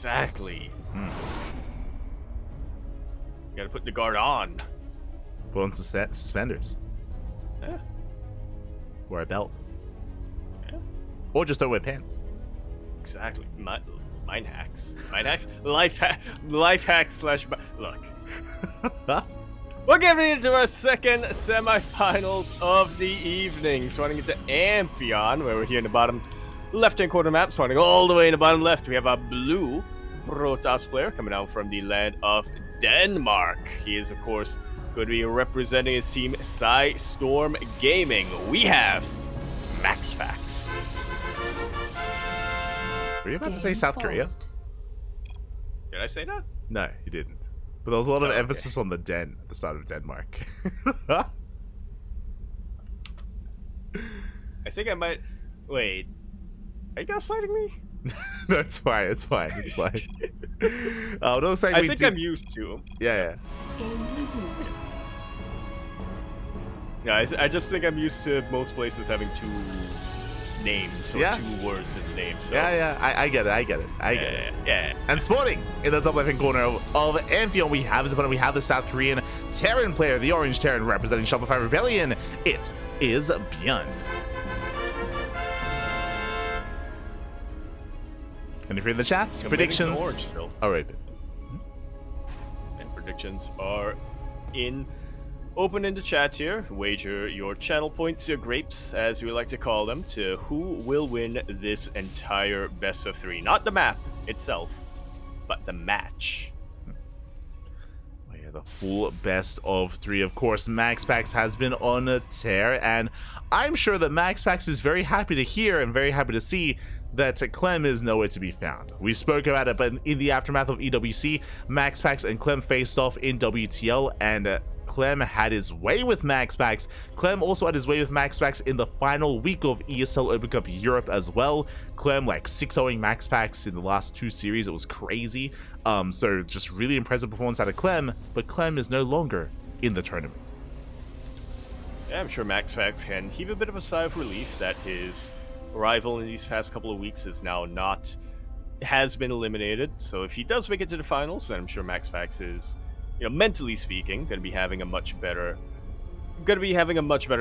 Exactly. You gotta put the guard on. Put on suspenders. Yeah. Wear a belt. Yeah. Or just don't wear pants. Exactly. Mind hacks. Mind hacks? Life hacks slash... Look. We're getting into our second semifinals of the evening. Swatting into Amphion, where we're here in the bottom left-hand corner map. Swatting all the way in the bottom left, we have a blue Protoss player coming out from the land of Denmark. He is, of course, going to be representing his team, Storm Gaming. We have MaxPax. Were you about to say South Korea? Did I say that? No, you didn't. But there was a lot of emphasis on the Den at the start of Denmark. I think I might... Wait. Are you gaslighting me? No, it's fine. It's fine. It's fine. No, I think I'm used to him. Yeah. Game resumed. Yeah, I just think I'm used to most places having two names or two words in the name. So. Yeah. I get it. I get it. Yeah. And sporting in the top left-hand corner of Amphion, we have his opponent. We have the South Korean Terran player, the Orange Terran, representing Shopify Rebellion. It is ByuN. And if you're in the chats, predictions. Orange still. All right. And predictions are open in the chat here. Wager your channel points, your grapes, as we like to call them, to who will win this entire best of three. Not the map itself, but the match. Oh yeah, the full best of three. Of course, MaxPax has been on a tear, and I'm sure that MaxPax is very happy to hear and very happy to see that Clem is nowhere to be found. We spoke about it, but in the aftermath of EWC, MaxPax and Clem faced off in WTL, and Clem had his way with MaxPax. Clem also had his way with MaxPax in the final week of ESL Open Cup Europe as well. Clem like 6-0ing MaxPax in the last two series. It was crazy. So just really impressive performance out of Clem, but Clem is no longer in the tournament. Yeah, I'm sure MaxPax can heave a bit of a sigh of relief that his rival in these past couple of weeks has been eliminated. So if he does make it to the finals, then I'm sure MaxPax is, mentally speaking, going to be having a much better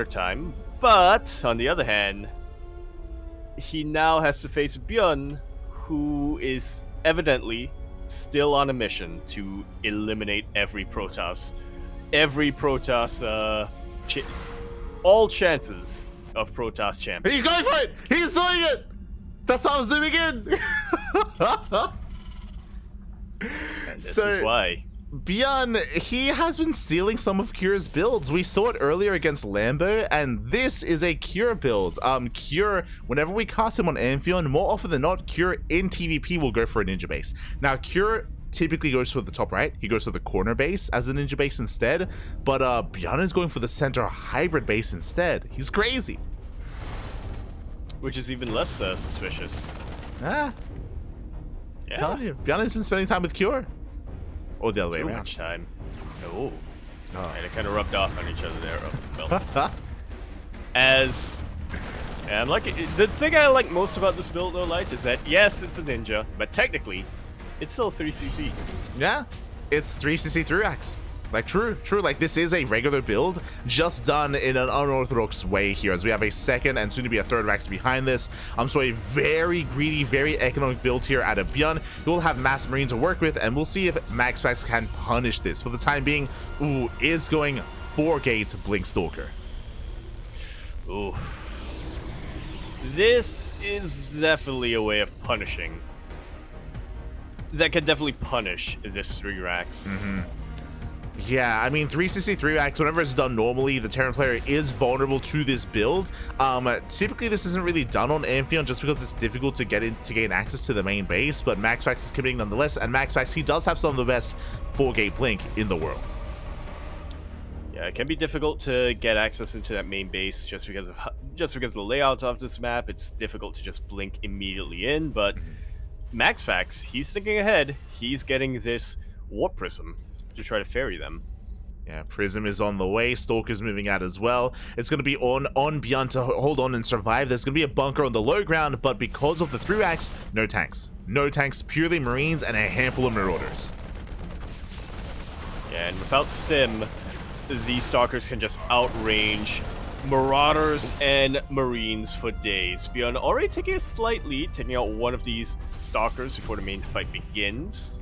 time. But on the other hand, he now has to face ByuN, who is evidently still on a mission to eliminate every Protoss, all chances of Protoss champion. He's going for it! He's doing it! That's how I'm zooming in! And this is why. ByuN, he has been stealing some of Cure's builds. We saw it earlier against Lambo, and this is a Cure build. Cure, whenever we cast him on Amphion, more often than not, Cure in TVP will go for a ninja base. Now, Cure typically goes for the top right. He goes for the corner base as a ninja base instead, but ByuN is going for the center hybrid base instead. He's crazy. Which is even less suspicious. Yeah. Telling you, ByuN has been spending time with Cure. Or the other way around. Much time. Oh. And it kind of rubbed off on each other there. Oh, well. And the thing I like most about this build though, Light, is that yes, it's a ninja, but technically, it's still 3cc. Yeah, it's 3cc 3-axe. Like, true. Like, this is a regular build, just done in an unorthodox way here, as we have a second and soon to be a third axe behind this. So a very greedy, very economic build here out of ByuN. We'll have Mass Marine to work with, and we'll see if MaxPax can punish this. For the time being, is going 4-gate Blink Stalker. Ooh. This is definitely a way of punishing. That can definitely punish this 3-axe. Yeah, I mean, 3cc 3-axe, whenever it's done normally, the Terran player is vulnerable to this build. Typically, this isn't really done on Amphion just because it's difficult to gain access to the main base, but MaxPax is committing nonetheless, and MaxPax, he does have some of the best 4-gate blink in the world. Yeah, it can be difficult to get access into that main base just because of the layout of this map. It's difficult to just blink immediately in, but MaxPax, he's thinking ahead. He's getting this Warp Prism to try to ferry them. Yeah, Prism is on the way. Stalker's moving out as well. It's going to be on ByuN to hold on and survive. There's going to be a bunker on the low ground, but because of the 3-axe, no tanks. No tanks, purely Marines and a handful of Marauders. Yeah, and without Stim, these Stalkers can just outrange Marauders and Marines for days. ByuN already taking a slight lead, taking out one of these Stalkers before the main fight begins.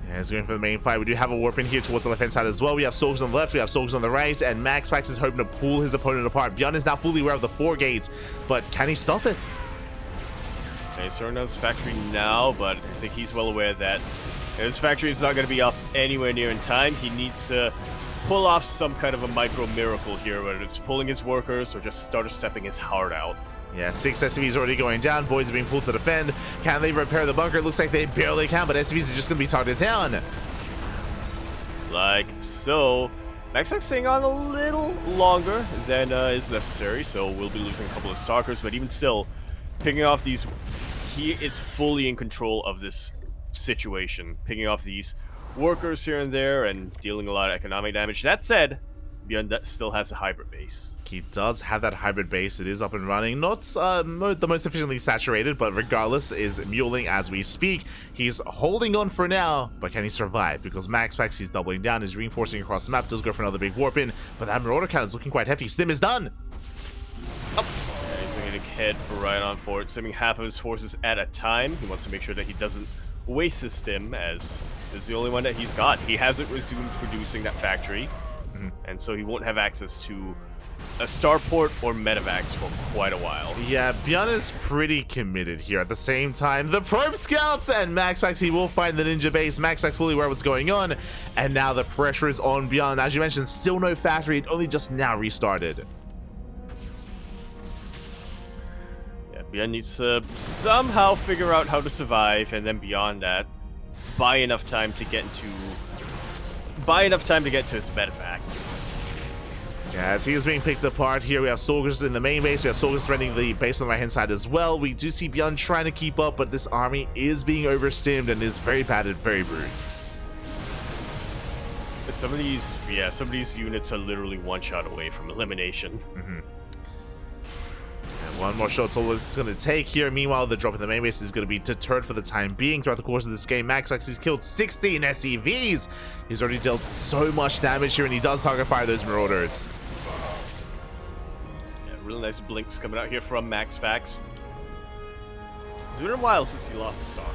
Yeah, he's going for the main fight. We do have a warp in here towards the left-hand side as well. We have soldiers on the left, we have soldiers on the right, and MaxPax is hoping to pull his opponent apart. ByuN is now fully aware of the 4 gates, but can he stop it? Okay, he's throwing out his factory now, but I think he's well aware that his factory is not going to be up anywhere near in time. He needs to pull off some kind of a micro miracle here, whether it's pulling his workers or just starter stepping his heart out. Yeah, 6 SCVs already going down. Boys are being pulled to defend. Can they repair the bunker? It looks like they barely can, but SCVs are just going to be targeted down. Like so. MaxPax staying on a little longer than is necessary, so we'll be losing a couple of Stalkers, but even still, picking off these... He is fully in control of this situation, picking off these workers here and there and dealing a lot of economic damage. That said, ByuN still has a hybrid base. He does have that hybrid base. It is up and running. Not the most efficiently saturated, but regardless is muling as we speak. He's holding on for now, but can he survive? Because MaxPax, he's doubling down, is reinforcing across the map, does go for another big warp in, but that Marauder count is looking quite hefty. Stim is done. Yeah, he's going to head right on for it, stimming half of his forces at a time. He wants to make sure that he doesn't waste his stim, as this is the only one that he's got. He hasn't resumed producing that factory, and so he won't have access to a starport or medevacs for quite a while. Yeah, ByuN is pretty committed here. At the same time, the probe scouts and MaxPax, he will find the ninja base. MaxPax fully aware of what's going on, and now the pressure is on ByuN. As you mentioned, still no factory. It only just now restarted. Yeah, ByuN needs to somehow figure out how to survive, and then beyond that, buy enough time to get to his medevacs. Yeah, as he is being picked apart here, we have soldiers in the main base, we have soldiers threatening the base on the right-hand side as well. We do see ByuN trying to keep up, but this army is being overstimmed and is very battered, very bruised. But some of these units are literally one shot away from elimination. And one more shot's all it's going to take here. Meanwhile, the drop in the main base is going to be deterred for the time being. Throughout the course of this game, MaxPax has killed 16 SCVs. He's already dealt so much damage here, and he does target fire those Marauders. Really nice blinks coming out here from MaxPax. It's been a while since he lost a Stalker.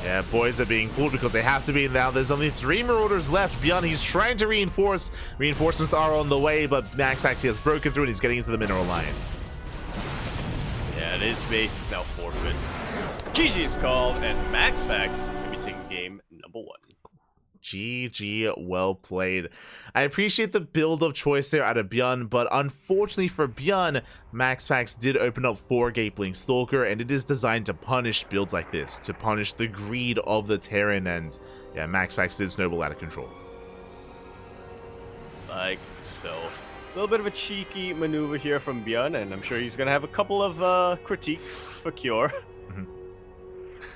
Yeah, boys are being pulled because they have to be now. There's only 3 Marauders left. ByuN, he's trying to reinforce. Reinforcements are on the way, but MaxPax, he has broken through and he's getting into the mineral line. Yeah, and his base is now forfeit. GG is called, and MaxPax will be taking game number 1. GG, well played. I appreciate the build of choice there out of ByuN, but unfortunately for ByuN, MaxPax did open up 4 Gateblink Stalker, and it is designed to punish builds like this, to punish the greed of the Terran, and yeah, MaxPax did snowball out of control. Like so. A little bit of a cheeky maneuver here from ByuN, and I'm sure he's going to have a couple of critiques for Cure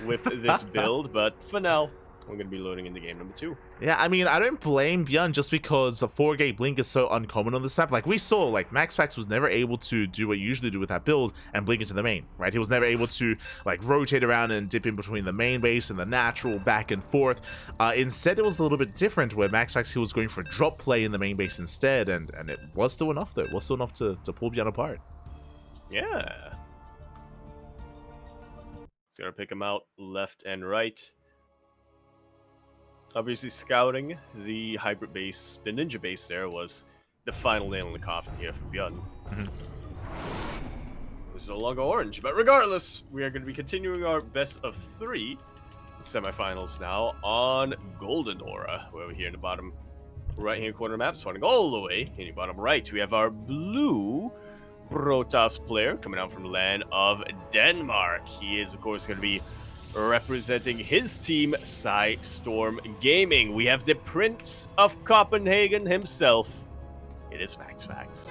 with this build, but for now, we're going to be loading into game number 2. Yeah, I mean, I don't blame ByuN just because a 4-gate blink is so uncommon on this map. Like, we saw, like, MaxPax was never able to do what you usually do with that build and blink into the main, right? He was never able to, like, rotate around and dip in between the main base and the natural back and forth. Instead, it was a little bit different where MaxPax, he was going for drop play in the main base instead, and it was still enough, though. It was still enough to pull ByuN apart. Yeah. It's going to pick him out left and right. Obviously, scouting the hybrid base, the ninja base there, was the final nail in the coffin here for ByuN. It was no longer orange, but regardless, we are going to be continuing our best of 3 semifinals now on Golden Aura. We're over here in the bottom right-hand corner of the map, starting all the way in the bottom right. We have our blue Protoss player coming out from the land of Denmark. He is, of course, going to be representing his team, Storm Gaming. We have the Prince of Copenhagen himself. It is MaxPax.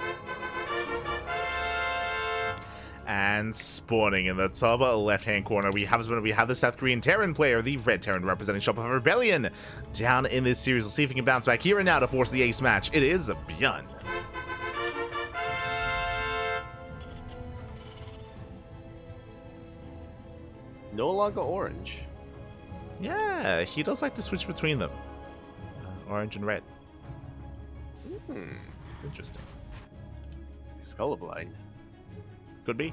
And spawning in the top left-hand corner, we have the South Korean Terran player, the Red Terran representing Shop of Rebellion. Down in this series, we'll see if he can bounce back here and now to force the ace match. It is ByuN. No longer orange. Yeah, he does like to switch between them. Orange and red. Interesting. He's colorblind. Could be.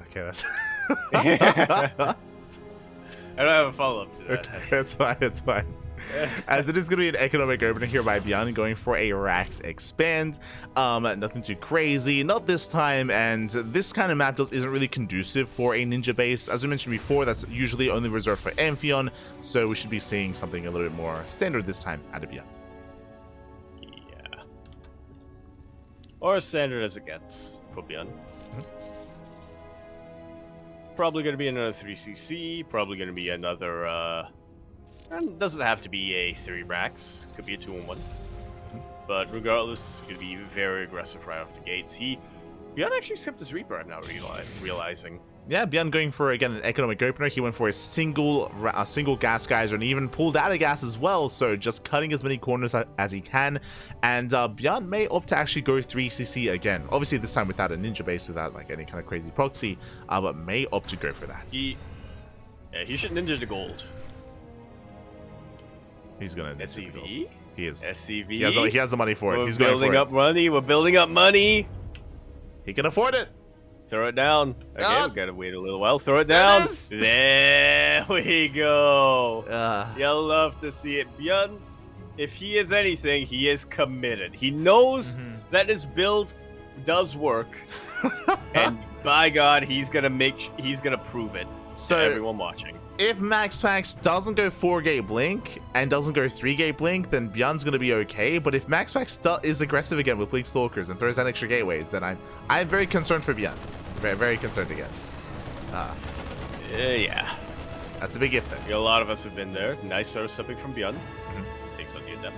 Okay, that's... I don't have a follow-up to that. It's fine, it's fine. As it is going to be an economic opener here by ByuN, going for a Rax expand. Nothing too crazy, not this time, and this kind of map isn't really conducive for a ninja base. As we mentioned before, that's usually only reserved for Amphion, so we should be seeing something a little bit more standard this time out of ByuN. Yeah. Or as standard as it gets for ByuN. Probably going to be another 3cc, probably going to be another, and doesn't have to be a 3 Rax, could be a 2-on-1. But regardless, it's going to be very aggressive right off the gates. ByuN actually skipped his Reaper, I'm now realizing. Yeah, ByuN going for, again, an economic opener. He went for a single gas geyser and even pulled out a gas as well, so just cutting as many corners as he can. And ByuN may opt to actually go 3cc again. Obviously, this time without a ninja base, without like any kind of crazy proxy, but may opt to go for that. He should ninja to gold. He's gonna ninja SCV? to gold. He is. SCV? He has the money for it. He's building up money. We're building up money. He can afford it. Throw it down. Okay, we gotta wait a little while. Throw it down. There we go. You'll love to see it. ByuN, if he is anything, he is committed. He knows that his build does work, and by God, he's gonna prove it to everyone watching. If MaxPax doesn't go 4-gate blink and doesn't go 3-gate blink, then ByuN's going to be okay. But if MaxPax is aggressive again with Blink Stalkers and throws out extra gateways, then I'm very concerned for ByuN. Very, very concerned again. Yeah. That's a big if then. A lot of us have been there. Nice sort of stepping from ByuN. Takes on the adept.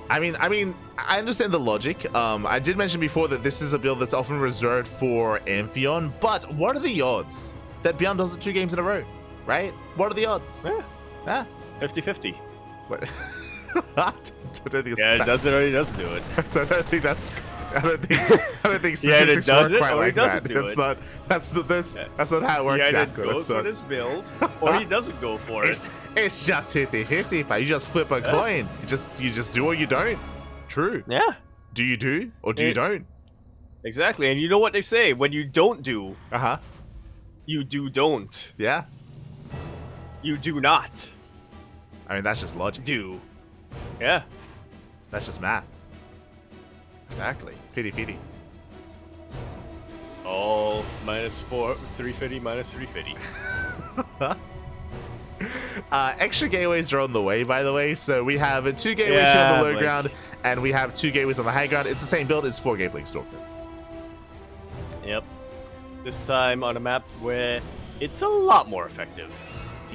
I mean, I understand the logic. I did mention before that this is a build that's often reserved for Amphion, but what are the odds that ByuN does it 2 games in a row, right? What are the odds? Yeah. 50-50. What? I don't think it does it or he doesn't do it. I don't think statistics work quite like that. That's not how it works. He either goes for this build or he doesn't go for it. It's just 50-50, but you just flip a coin. You just do or you don't. True. Yeah. Do you do or do you don't? Exactly. And you know what they say, when you don't do, you don't. Yeah. You do not. I mean, that's just logic. Do. Yeah. That's just math. Exactly. Pity. All -4, 350 minus 350. Extra gateways are on the way, by the way. So we have 2 gateways here on the low ground, and we have 2 gateways on the high ground. It's the same build. It's 4-gate Blink Stalker. Yep. This time on a map where it's a lot more effective.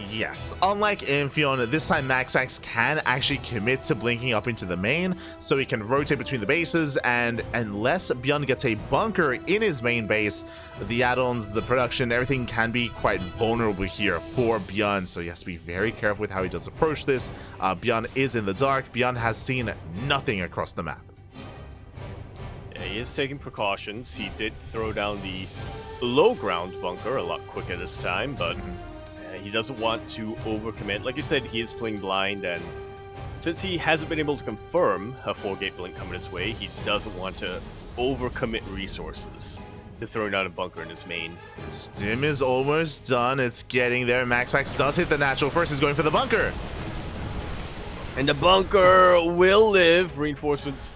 Yes, unlike Amphion, this time MaxPax can actually commit to blinking up into the main, so he can rotate between the bases, and unless ByuN gets a bunker in his main base, the add-ons, the production, everything can be quite vulnerable here for ByuN, so he has to be very careful with how he does approach this. ByuN is in the dark. ByuN has seen nothing across the map. Yeah, he is taking precautions. He did throw down the low ground bunker a lot quicker this time, but he doesn't want to overcommit. Like you said, he is playing blind, and since he hasn't been able to confirm a 4-gate blink coming his way, he doesn't want to overcommit resources to throw down a bunker in his main. Stim is almost done. It's getting there. MaxPax does hit the natural first. He's going for the bunker. And the bunker will live. Reinforcements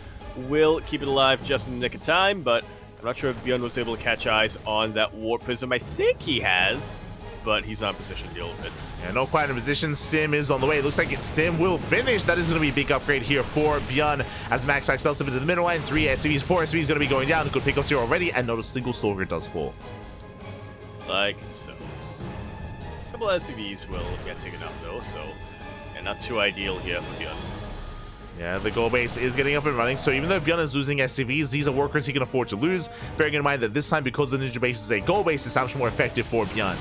will keep it alive just in the nick of time, but I'm not sure if ByuN was able to catch eyes on that warp prism. I think he has, but he's not in position to deal with it. Yeah, not quite in position. Stim is on the way. It looks like Stim will finish. That is going to be a big upgrade here for ByuN as MaxPax does into the middle line. 3 SCVs, 4 SCVs going to be going down. Good pickups here already, and not a single Stalker does fall. Like so. A couple SCVs will get taken out though, so And not too ideal here for ByuN. Yeah, the goal base is getting up and running, so even though ByuN is losing SCVs, these are workers he can afford to lose, bearing in mind that this time, because the ninja base is a goal base, it's much more effective for ByuN.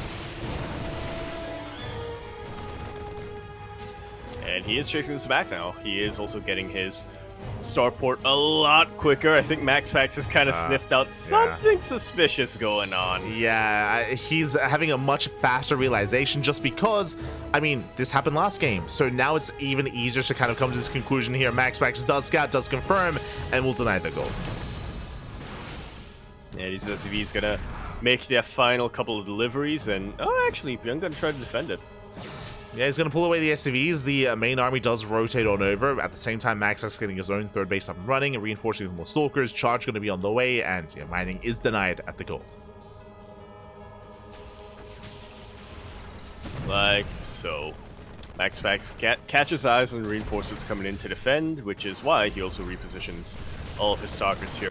And he is chasing this back now. He is also getting his starport a lot quicker. I think MaxPax has kind of sniffed out something suspicious going on. Yeah, he's having a much faster realization just because, I mean, this happened last game. So now it's even easier to kind of come to this conclusion here. MaxPax does scout, does confirm, and will deny the goal. Yeah, these SCVs gonna make their final couple of deliveries, and actually, ByuN gonna try to defend it. Yeah, he's going to pull away the SCVs. The main army does rotate on over. At the same time, MaxPax getting his own third base up and running and reinforcing with more stalkers. Charge going to be on the way, and yeah, mining is denied at the gold. Like so. MaxPax catches eyes on reinforcements coming in to defend, which is why he also repositions all of his stalkers here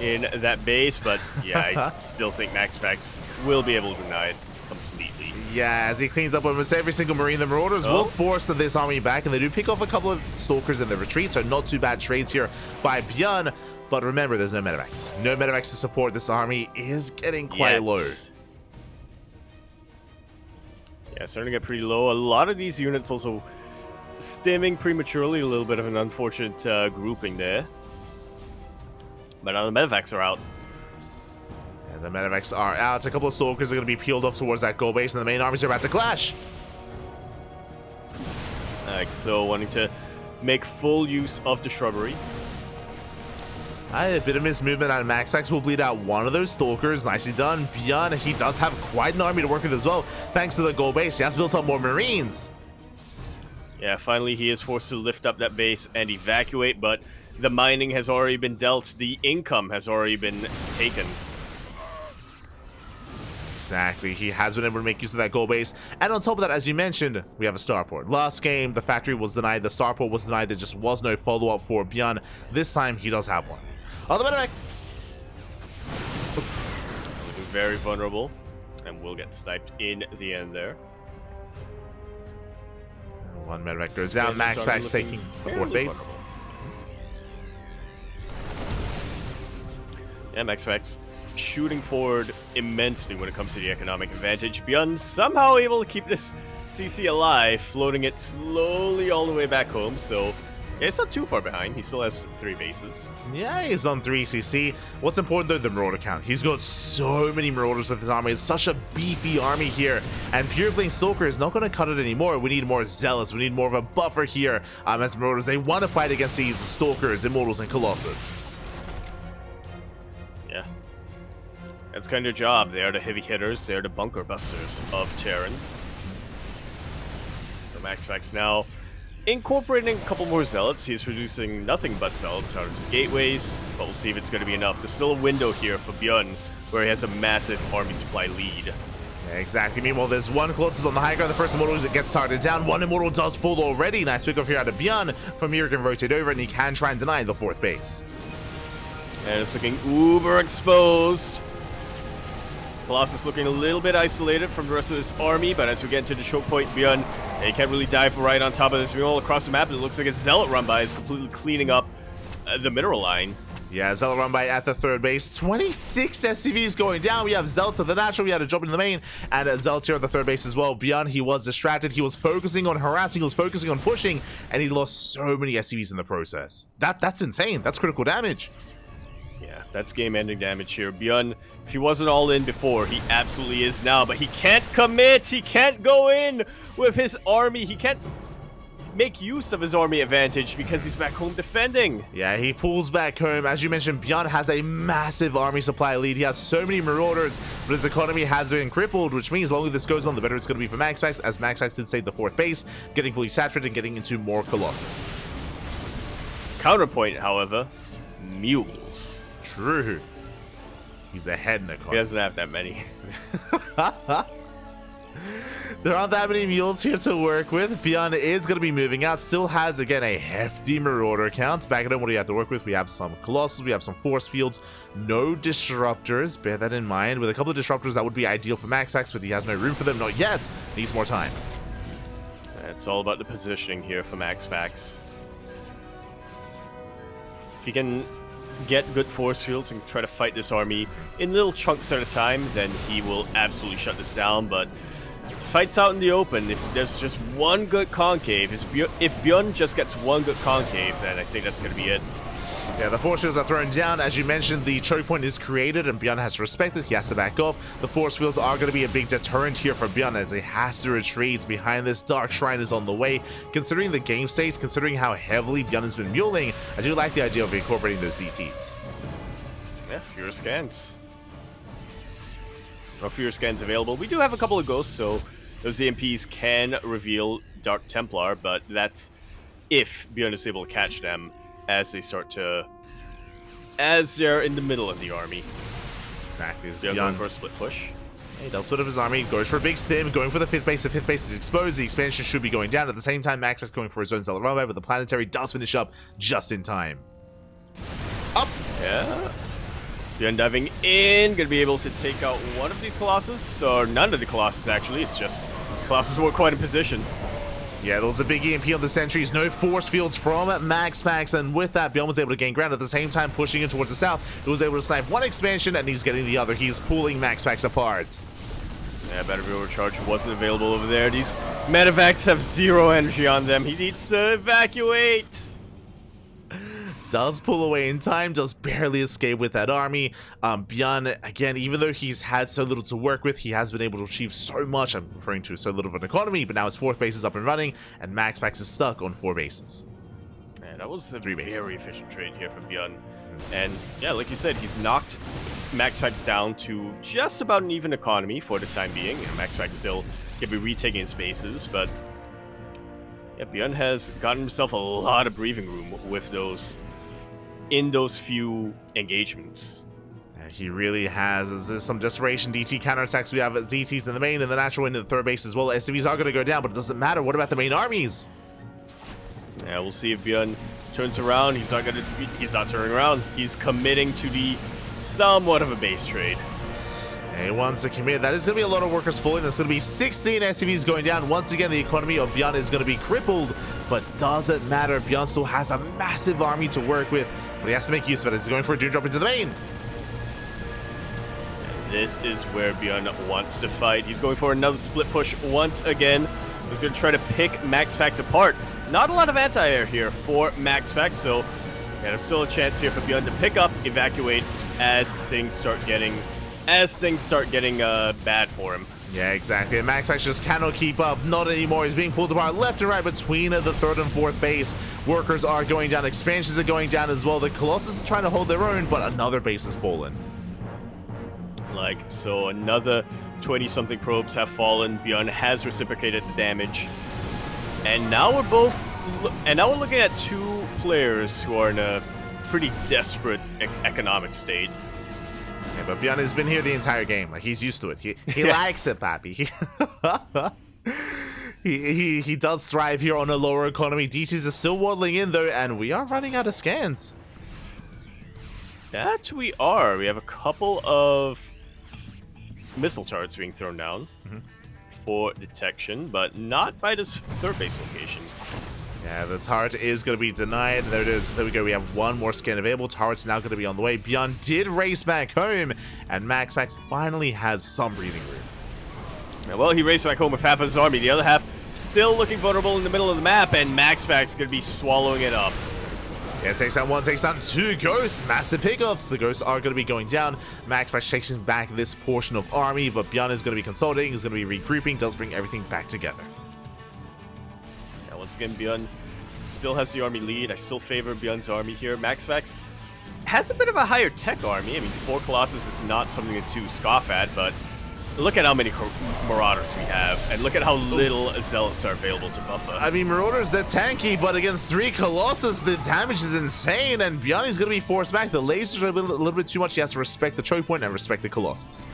in that base. But yeah, I still think MaxPax will be able to deny it completely. Yeah, as he cleans up almost every single marine, the Marauders will force this army back, and they do pick off a couple of stalkers in the retreat, so not too bad trades here by ByuN. But remember, there's no medevacs. No medevacs to support. This army is getting quite low. Yeah, starting to get pretty low. A lot of these units also stimming prematurely. A little bit of an unfortunate grouping there. But now the medevacs are out. The medevacs are out. A couple of stalkers are going to be peeled off towards that goal base, and the main armies are about to clash. Like so, wanting to make full use of the shrubbery. A bit of mismovement on MaxPax will bleed out one of those stalkers. Nicely done. ByuN, he does have quite an army to work with as well, thanks to the goal base. He has built up more marines. Yeah, finally he is forced to lift up that base and evacuate, but the mining has already been dealt. The income has already been taken. Exactly, he has been able to make use of that goal base, and on top of that, as you mentioned, we have a starport. Last game, the factory was denied, the starport was denied, there just was no follow-up for ByuN. This time, he does have one. Oh, the medevac! Looking very vulnerable, and will get sniped in the end there. One medevac goes down, MaxPax taking the fourth base. Vulnerable. Yeah, MaxPax shooting forward immensely when it comes to the economic advantage. ByuN somehow able to keep this CC alive, floating it slowly all the way back home, so yeah, it's not too far behind. He still has 3 bases. Yeah, he's on 3 CC. What's important though, the Marauder count. He's got so many Marauders with his army. It's such a beefy army here, and pure playing Stalker is not going to cut it anymore. We need more Zealots. We need more of a buffer here as Marauders. They want to fight against these Stalkers, Immortals, and Colossus. Yeah. That's kind of their job. They are the heavy hitters. They are the bunker busters of Terran. So MaxPax now incorporating a couple more Zealots. He's producing nothing but Zealots out of his gateways, but we'll see if it's going to be enough. There's still a window here for ByuN, where he has a massive army supply lead. Yeah, exactly. Meanwhile, there's one Colossus on the high ground. The first Immortal gets started down. One Immortal does fall already. Nice pick up here out of ByuN. From here, he can rotate over, and he can try and deny the 4th base. And it's looking uber exposed. Colossus looking a little bit isolated from the rest of this army, but as we get into the choke point, ByuN, he can't really dive right on top of this. All across the map, it looks like a Zealot run by is completely cleaning up the mineral line. Yeah, Zealot run by at the 3rd base. 26 SCVs going down. We have Zealots at the natural. We had to jump into the main, and Zealots here at the 3rd base as well. ByuN, he was distracted. He was focusing on harassing. He was focusing on pushing, and he lost so many SCVs in the process. That's insane. That's critical damage. Yeah, that's game-ending damage here. ByuN, if he wasn't all in before, he absolutely is now, but he can't commit. He can't go in with his army. He can't make use of his army advantage because he's back home defending. Yeah, he pulls back home. As you mentioned, ByuN has a massive army supply lead. He has so many Marauders, but his economy has been crippled, which means the longer this goes on, the better it's going to be for MaxPax, as MaxPax did save the 4th base, getting fully saturated and getting into more Colossus. Counterpoint, however, mules. True. He's ahead in the car. He doesn't have that many. There aren't that many mules here to work with. ByuN is going to be moving out. Still has, again, a hefty Marauder count. Back at home, what do you have to work with? We have some Colossus. We have some Force Fields. No Disruptors. Bear that in mind. With a couple of Disruptors, that would be ideal for MaxPax, but he has no room for them. Not yet. Needs more time. It's all about the positioning here for MaxPax. If he can get good force fields and try to fight this army in little chunks at a time, then he will absolutely shut this down. But fights out in the open, if there's just one good concave, if ByuN just gets one good concave, then I think that's going to be it. Yeah, the force fields are thrown down. As you mentioned, the choke point is created and ByuN has to respect it. He has to back off. The force fields are going to be a big deterrent here for ByuN as he has to retreat behind this. Dark Shrine is on the way. Considering the game state, considering how heavily ByuN has been muling, I do like the idea of incorporating those DTs. Yeah, fewer scans. No fewer scans available. We do have a couple of ghosts, so those EMPs can reveal Dark Templar, but that's if ByuN is able to catch them as they're in the middle of the army. Exactly. They're going for a split push. He does split up his army, goes for a big stim, going for the 5th base. The 5th base is exposed. The expansion should be going down. At the same time, Max is going for his own stellar runway, but the planetary does finish up just in time. Up! Yeah. ByuN diving in, gonna be able to take out one of these Colossus, or none of the Colossus actually, it's just Colossus weren't quite in position. Yeah, there was a big EMP on the sentries, no force fields from MaxPax, and with that, ByuN was able to gain ground. At the same time, pushing in towards the south, he was able to snipe one expansion, and he's getting the other. He's pulling MaxPax apart. Yeah, battery overcharge wasn't available over there. These medevacs have zero energy on them. He needs to evacuate. Does pull away in time, does barely escape with that army. ByuN, again, even though he's had so little to work with, he has been able to achieve so much. I'm referring to so little of an economy, but now his 4th base is up and running, and MaxPax is stuck on 4 bases. Man, that was a 3 bases. very efficient trade here from ByuN. And yeah, like you said, he's knocked MaxPax down to just about an even economy for the time being. You know, MaxPax still can be retaking spaces, but yeah, ByuN has gotten himself a lot of breathing room with those few engagements. He really has. There's some desperation DT counterattacks. We have DTs in the main and the natural into the 3rd base as well. SCVs are going to go down, but it doesn't matter. What about the main armies? Yeah, we'll see if ByuN turns around. He's not turning around. He's committing to the somewhat of a base trade. And he wants to commit. That is going to be a lot of workers falling. There's going to be 16 SCVs going down. Once again, the economy of ByuN is going to be crippled, but doesn't matter. ByuN still has a massive army to work with, but he has to make use of it. He's going for a Doom Drop into the main. And this is where ByuN wants to fight. He's going for another split push once again. He's going to try to pick MaxPax apart. Not a lot of anti-air here for MaxPax, so yeah, there's still a chance here for ByuN to pick up, evacuate as things start getting bad for him. Yeah, exactly. And MaxPax just cannot keep up. Not anymore. He's being pulled apart left and right between the 3rd and 4th base. Workers are going down. Expansions are going down as well. The Colossus are trying to hold their own, but another base has fallen. Like, so another 20-something probes have fallen. ByuN has reciprocated the damage. And now we're looking at 2 players who are in a pretty desperate economic state. Yeah, but ByuN has been here the entire game. Like, he's used to it. He likes it, Pappy. He does thrive here on a lower economy. DTs are still waddling in, though, and we are running out of scans. That we are. We have a couple of missile turrets being thrown down for detection, but not by this 3rd base location. Yeah, the turret is going to be denied. There it is. There we go. We have one more scan available. Turret's now going to be on the way. ByuN did race back home, and MaxPax finally has some breathing room. Yeah, well, he raced back home with half of his army. The other half still looking vulnerable in the middle of the map, and MaxPax is going to be swallowing it up. Yeah, takes down 1, takes down 2 ghosts. Massive pickups. The ghosts are going to be going down. MaxPax chasing back this portion of army, but ByuN is going to be consolidating. Is going to be regrouping. Does bring everything back together. Once again, ByuN still has the army lead. I still favor ByuN's army here. MaxPax has a bit of a higher tech army. I mean, 4 Colossus is not something to scoff at, but look at how many Marauders we have, and look at how little Zealots are available to buffer. I mean, Marauders, they're tanky, but against 3 Colossus, the damage is insane, and ByuN is going to be forced back. The lasers are a little bit too much. He has to respect the choke point and respect the Colossus.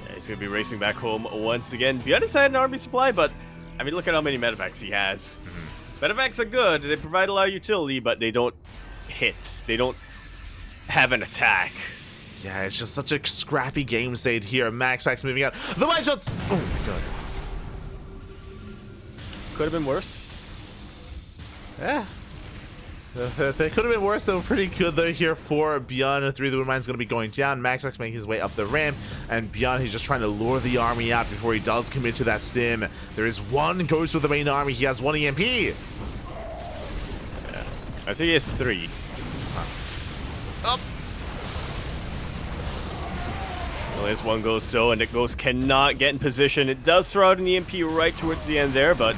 Yeah, he's going to be racing back home once again. ByuN has had an army supply, but I mean, look at how many medevacs he has. Medevacs are good. They provide a lot of utility, but they don't hit. They don't have an attack. Yeah, it's just such a scrappy game state here. MaxPax moving out. The wide shots! Oh my god. Could have been worse. Yeah. They could have been worse. They were pretty good though here for ByuN. 3 of the Wind Mine's going to be going down. MaxPax making his way up the ramp, and ByuN, he's just trying to lure the army out before he does commit to that stim. There is one Ghost with the main army. He has 1 EMP. Yeah. I think he has 3. Up. Well, there's 1 Ghost though, and the Ghost cannot get in position. It does throw out an EMP right towards the end there, but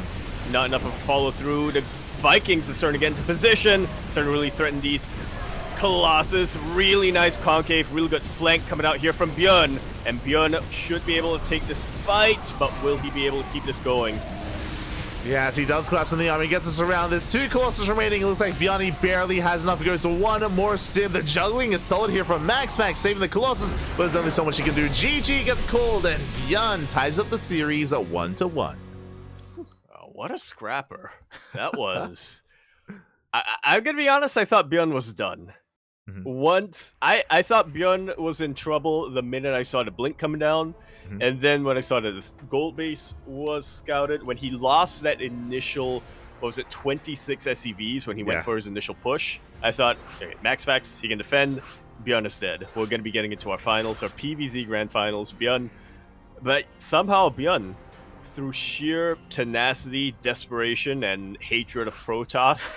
not enough of a follow through. The Vikings are starting to get into position, starting to really threaten these Colossus. Really nice concave, really good flank coming out here from ByuN. And ByuN should be able to take this fight, but will he be able to keep this going? Yes, he does collapse on the army, gets us around. There's 2 Colossus remaining. It looks like ByuN, he barely has enough. It goes to 1 more stim. The juggling is solid here from MaxPax, saving the Colossus, but there's only so much he can do. GG gets called, and ByuN ties up the series at 1-1. What a scrapper. That was... I'm going to be honest, I thought ByuN was done. Once, I thought ByuN was in trouble the minute I saw the blink coming down, and then when I saw that the gold base was scouted, when he lost that initial, what was it, 26 SCVs when he went for his initial push, I thought, okay, MaxPax, he can defend, ByuN is dead. We're going to be getting into our finals, our PvZ Grand Finals, ByuN. But somehow ByuN, through sheer tenacity, desperation, and hatred of Protoss,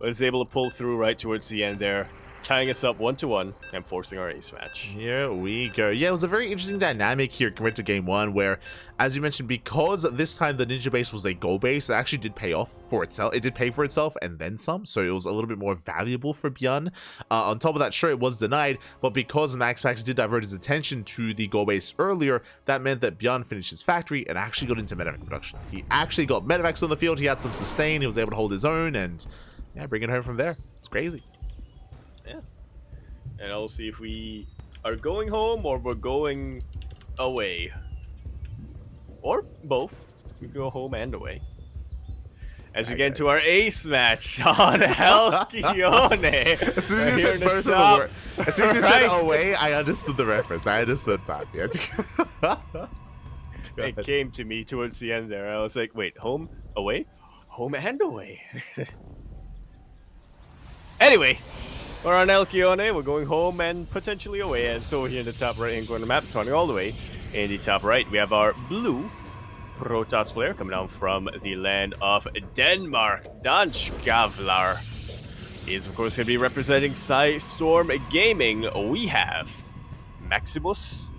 was able to pull through right towards the end there, tying us up 1-1 and forcing our ace match. Here we go. Yeah, it was a very interesting dynamic here compared to game 1, where, as you mentioned, because this time the ninja base was a gold base, it actually did pay off for itself. It did pay for itself and then some, so it was a little bit more valuable for ByuN. On top of that, sure, it was denied, but because MaxPax did divert his attention to the gold base earlier, that meant that ByuN finished his factory and actually got into medevac production. He actually got medevacs on the field. He had some sustain. He was able to hold his own, and yeah, bring it home from there. It's crazy. Yeah. And I'll see if we are going home or we're going away. Or both. We can go home and away. As we get into our ace match on Alkione. As soon as you said both of the words, as soon as you said away, I understood the reference. I understood that. Yeah. It came to me towards the end there. I was like, wait, home, away? Home and away. Anyway, we're on Alkione. We're going home and potentially away. And so here in the top right-hand corner of the map, starting all the way in the top right, we have our blue Protoss player coming down from the land of Denmark. Dansk Gavlar is, of course, going to be representing Storm Gaming. We have Maximus.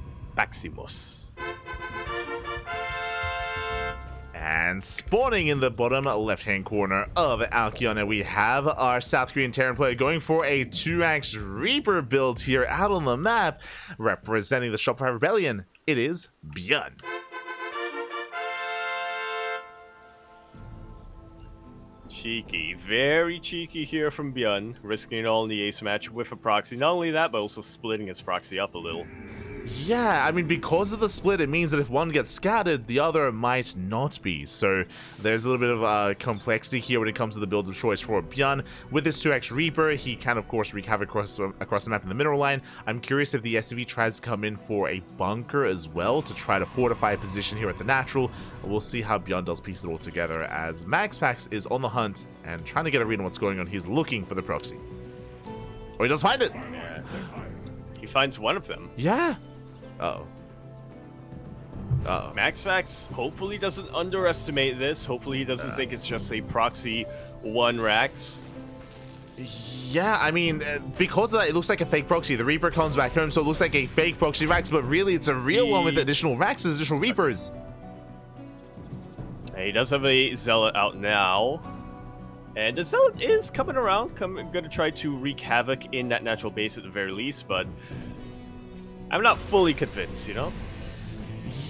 And spawning in the bottom left-hand corner of Alkione, we have our South Korean Terran player going for a 2x Reaper build here out on the map. Representing the Shopify Rebellion, it is ByuN. Cheeky, very cheeky here from ByuN, risking it all in the ace match with a proxy. Not only that, but also splitting its proxy up a little. Yeah, I mean, because of the split, it means that if one gets scattered, the other might not be. So there's a little bit of complexity here when it comes to the build of choice for ByuN. With this 2x Reaper, he can, of course, wreak havoc across the map in the mineral line. I'm curious if the SCV tries to come in for a bunker as well to try to fortify a position here at the natural. We'll see how ByuN does piece it all together, as MaxPax is on the hunt and trying to get a read on what's going on. He's looking for the proxy. Or he does find it! Yeah. He finds one of them. Yeah! Uh-oh. Uh-oh. MaxPax hopefully doesn't underestimate this. Hopefully he doesn't think it's just a proxy 1 Rax. Yeah, I mean, because of that, it looks like a fake proxy. The Reaper comes back home, so it looks like a fake proxy Rax, but really it's a real one with additional Raxes, additional Reapers. He does have a Zealot out now. And the Zealot is coming around, going to try to wreak havoc in that natural base at the very least, but I'm not fully convinced, you know?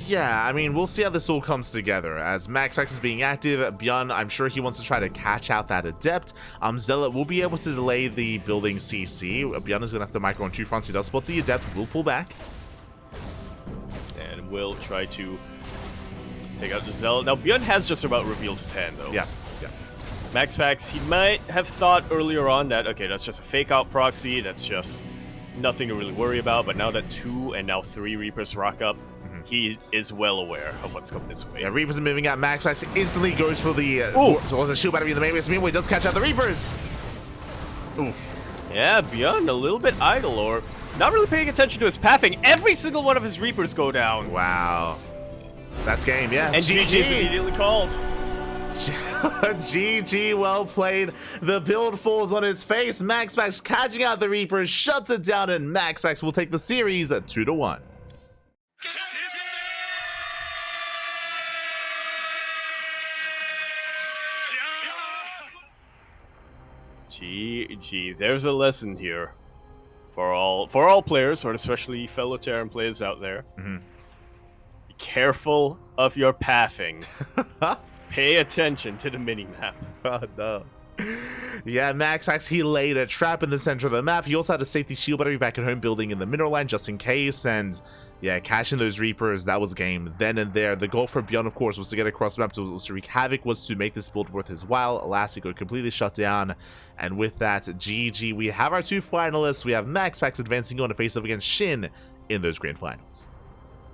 Yeah, I mean, we'll see how this all comes together. As MaxPax is being active, ByuN, I'm sure he wants to try to catch out that Adept. Zealot will be able to delay the building CC. ByuN is going to have to micro on 2 fronts. He does spot the Adept, will pull back. And will try to take out the Zealot. Now, ByuN has just about revealed his hand, though. Yeah. MaxPax, he might have thought earlier on that, okay, that's just a fake-out proxy, that's just nothing to really worry about, but now that 2 and now 3 Reapers rock up, he is well aware of what's coming this way. Yeah, Reapers are moving out. MaxPax instantly goes for the shield battery in the main base. Meanwhile, he does catch out the Reapers. Oof. Yeah, ByuN a little bit idle, or not really paying attention to his pathing. Every single one of his Reapers go down. Wow. That's game, yeah. And GG is immediately called. GG, well played. The build falls on his face. MaxPax catching out the Reapers, shuts it down, and MaxPax will take the series at 2-1. GG. There's a lesson here for all players, or especially fellow Terran players out there. Mm-hmm. Be careful of your pathing. Pay attention to the minimap. Oh no. Yeah, MaxPax, he laid a trap in the center of the map. He also had a safety shield battery back at home building in the mineral line just in case, and yeah, catching those Reapers, that was game then and there. The goal for ByuN, of course, was to get across the map to wreak havoc, was to make this build worth his while. Alas, he got completely shut down, and with that, GG. We have our 2 finalists. We have MaxPax advancing on to face up against Shin in those grand finals.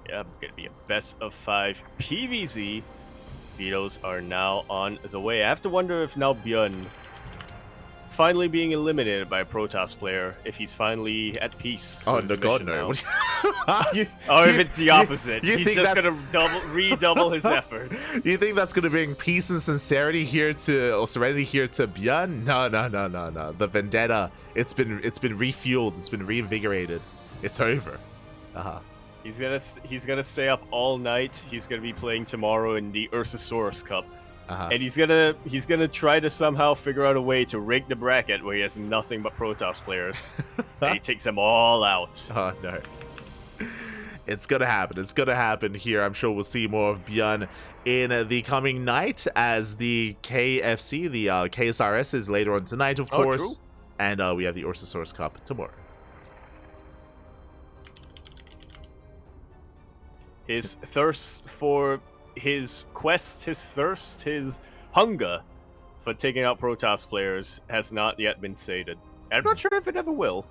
Yeah, gonna be a best of 5 PvZ. Vetoes are now on the way. I have to wonder if now ByuN finally being eliminated by a Protoss player, if he's finally at peace. Oh, no, God, no. Or if it's the opposite. He's just gonna redouble his efforts. You think that's gonna bring peace and sincerity here to, or serenity here to ByuN? No. The vendetta, it's been refueled, it's been reinvigorated. It's over. He's gonna stay up all night. He's gonna be playing tomorrow in the Ursasaurus Cup. And he's gonna try to somehow figure out a way to rig the bracket where he has nothing but Protoss players. And he takes them all out. Oh no. It's gonna happen. It's gonna happen here. I'm sure we'll see more of ByuN in the coming night, as the KFC, the KSRS is later on tonight, of course. True. And we have the Ursasaurus Cup tomorrow. His thirst for his quest, his thirst, his hunger for taking out Protoss players has not yet been sated. And I'm not sure if it ever will.